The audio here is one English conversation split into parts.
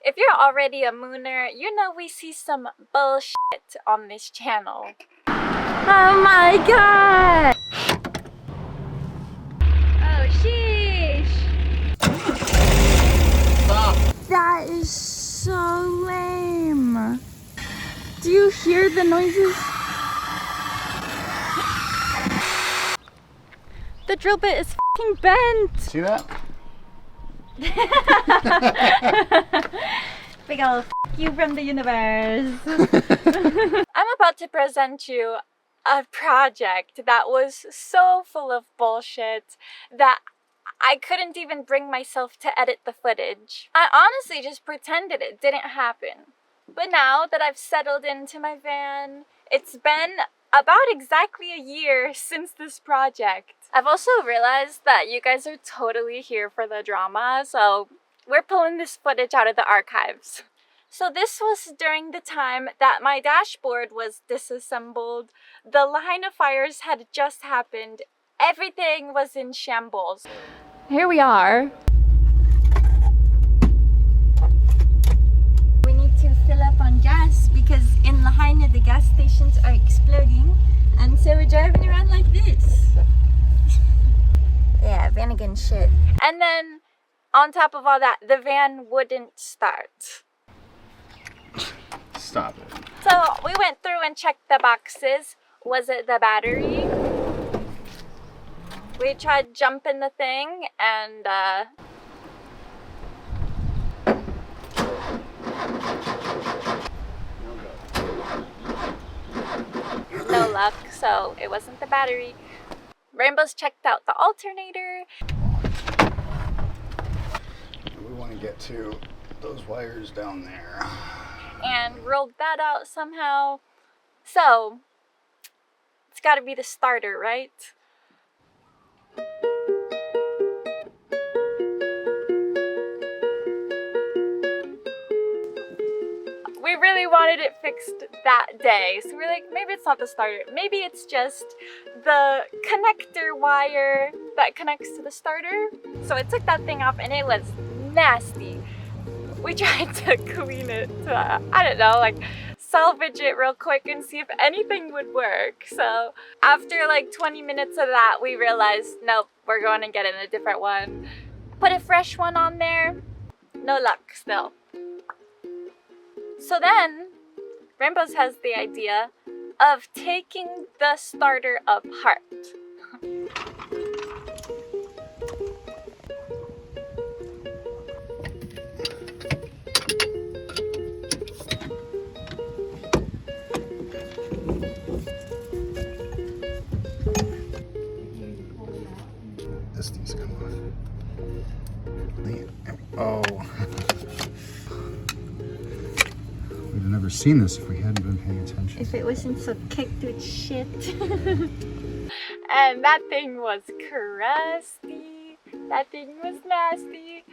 If you're already a mooner, you know we see some bullshit on this channel. Oh my god! Oh sheesh! Stop! That is so lame. Do you hear the noises? The drill bit is f***ing bent! See that? Big ol' f*** you from the universe. I'm about to present you a project that was so full of bullshit that I couldn't even bring myself to edit the footage. I honestly just pretended it didn't happen. But now that I've settled into my van, it's been about exactly a year since this project. I've also realized that you guys are totally here for the drama, so we're pulling this footage out of the archives. So this was during the time that my dashboard was disassembled, the line of fires had just happened, everything was in shambles. Here we are. We need to fill up on gas because in Lahaina the gas stations are exploding, and so we're driving around like this. Yeah, Vanagon shit. And then on top of all that, the van wouldn't start. Stop it. So we went through and checked the boxes. Was it the battery? We tried jumping the thing and no luck, so it wasn't the battery. Rainbow's checked out the alternator. We want to get to those wires down there. And rolled that out somehow. So, it's gotta be the starter, right? We really wanted it fixed that day. So we're like, maybe it's not the starter. Maybe it's just the connector wire that connects to the starter. So I took that thing off and it was nasty. We tried to clean it, I don't know, like salvage it real quick and see if anything would work. So after like 20 minutes of that, we realized, nope, we're going to get in a different one. Put a fresh one on there, no luck still. So then, Rainbows has the idea of taking the starter apart. This needs to come off. Oh. We'd have never seen this if we hadn't been paying attention. If it wasn't so kicked with shit. And that thing was crusty. That thing was nasty.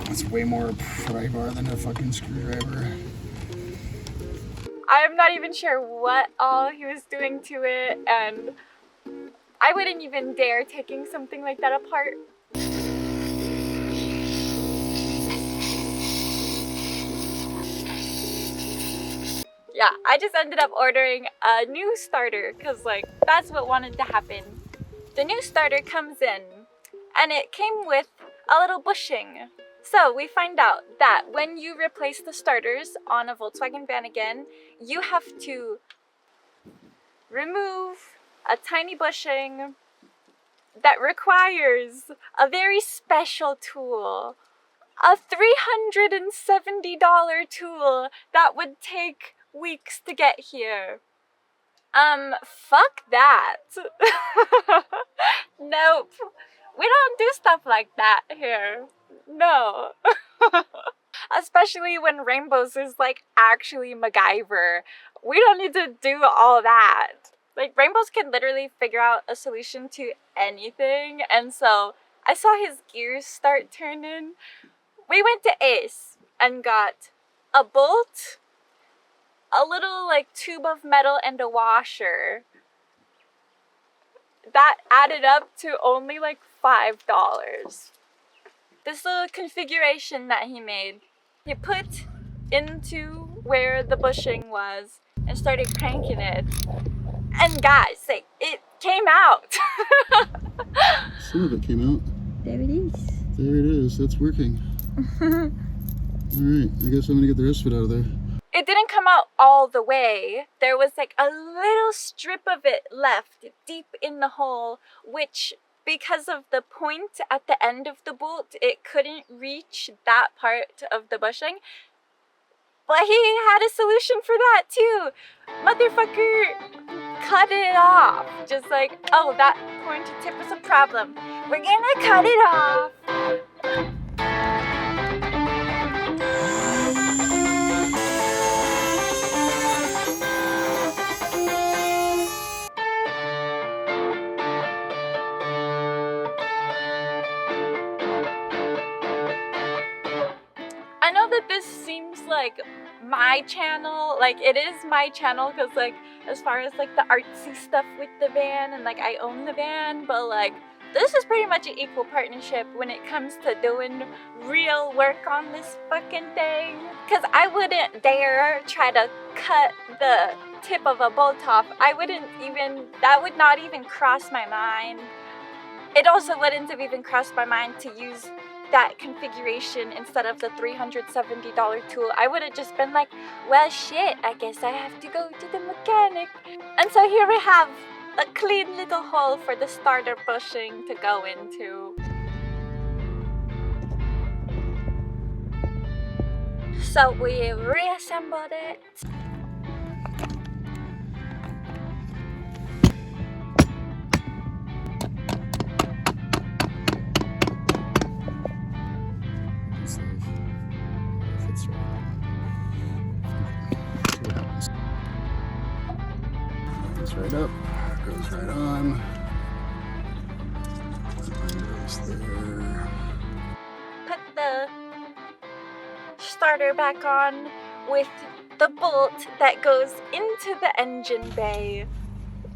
That's way more pry bar than a fucking screwdriver. I am not even sure what all he was doing to it, and I wouldn't even dare taking something like that apart. Yeah, I just ended up ordering a new starter because like that's what wanted to happen. The new starter comes in and it came with a little bushing. So we find out that when you replace the starters on a Volkswagen Vanagon, you have to remove a tiny bushing that requires a very special tool. A $370 tool that would take weeks to get here. Fuck that. Nope. We don't do stuff like that here. No. Especially when Rainbows is like actually MacGyver. We don't need to do all that. Like Rainbows can literally figure out a solution to anything, and so I saw his gears start turning. We went to Ace and got a bolt, a little like tube of metal, and a washer. that added up to only like $5. This little configuration that he made, he put into where the bushing was and started cranking it. And guys, like, it came out. Some of it came out. There it is. There it is. That's working. Alright, I guess I'm gonna get the rest of it out of there. It didn't come out all the way. There was like a little strip of it left deep in the hole, which because of the point at the end of the bolt, it couldn't reach that part of the bushing. But he had a solution for that too. Motherfucker cut it off. Just like, oh, that pointy tip is a problem. We're gonna cut it off. I know that this seems like my channel, like it is my channel because like as far as like the artsy stuff with the van and like I own the van, but like this is pretty much an equal partnership when it comes to doing real work on this fucking thing. Because I wouldn't dare try to cut the tip of a bolt off. That would not even cross my mind. It also wouldn't have even crossed my mind to use that configuration instead of the $370 tool. I would have just been like, well shit, I guess I have to go to the mechanic. And so here we have a clean little hole for the starter bushing to go into. So we reassembled it. Right up, goes right on. Goes there. Put the starter back on with the bolt that goes into the engine bay.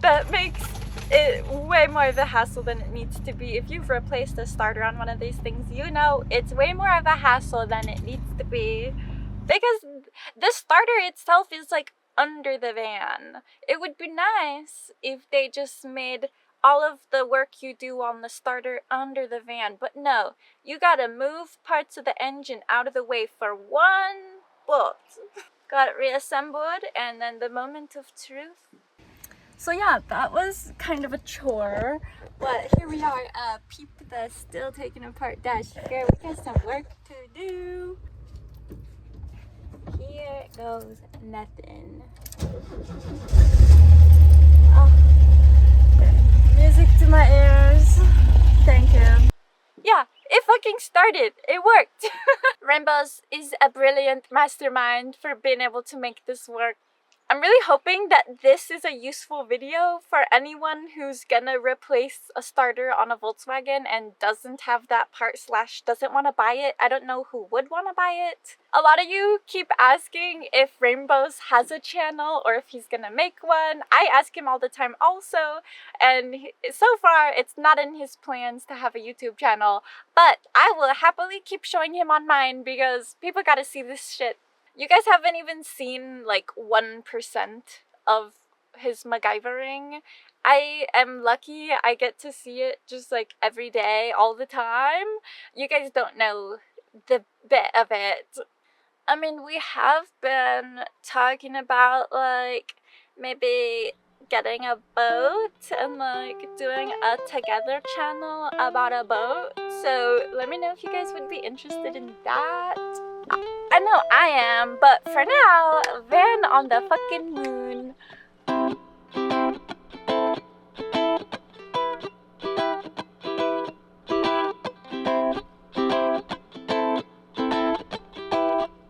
That makes it way more of a hassle than it needs to be. If you've replaced a starter on one of these things, you know it's way more of a hassle than it needs to be. Because the starter itself is like under the van. It would be nice if they just made all of the work you do on the starter under the van, but no, you gotta move parts of the engine out of the way for one bolt. Got it reassembled, and then the moment of truth. So yeah, that was kind of a chore, but here we are, peep the still taking apart dash here. We got some work to do. Here goes nothing. Oh, music to my ears. Thank you. Yeah, it fucking started. It worked. Rainbows is a brilliant mastermind for being able to make this work. I'm really hoping that this is a useful video for anyone who's gonna replace a starter on a Volkswagen and doesn't have that part / doesn't want to buy it. I don't know who would want to buy it. A lot of you keep asking if Rainbows has a channel or if he's gonna make one. I ask him all the time also, and so far it's not in his plans to have a YouTube channel, but I will happily keep showing him on mine because people gotta see this shit. You guys haven't even seen like 1% of his MacGyvering. I am lucky I get to see it just like every day, all the time. You guys don't know the bit of it. I mean, we have been talking about like maybe getting a boat and like doing a together channel about a boat. So let me know if you guys would be interested in that. I know I am, but for now, van on the fucking moon.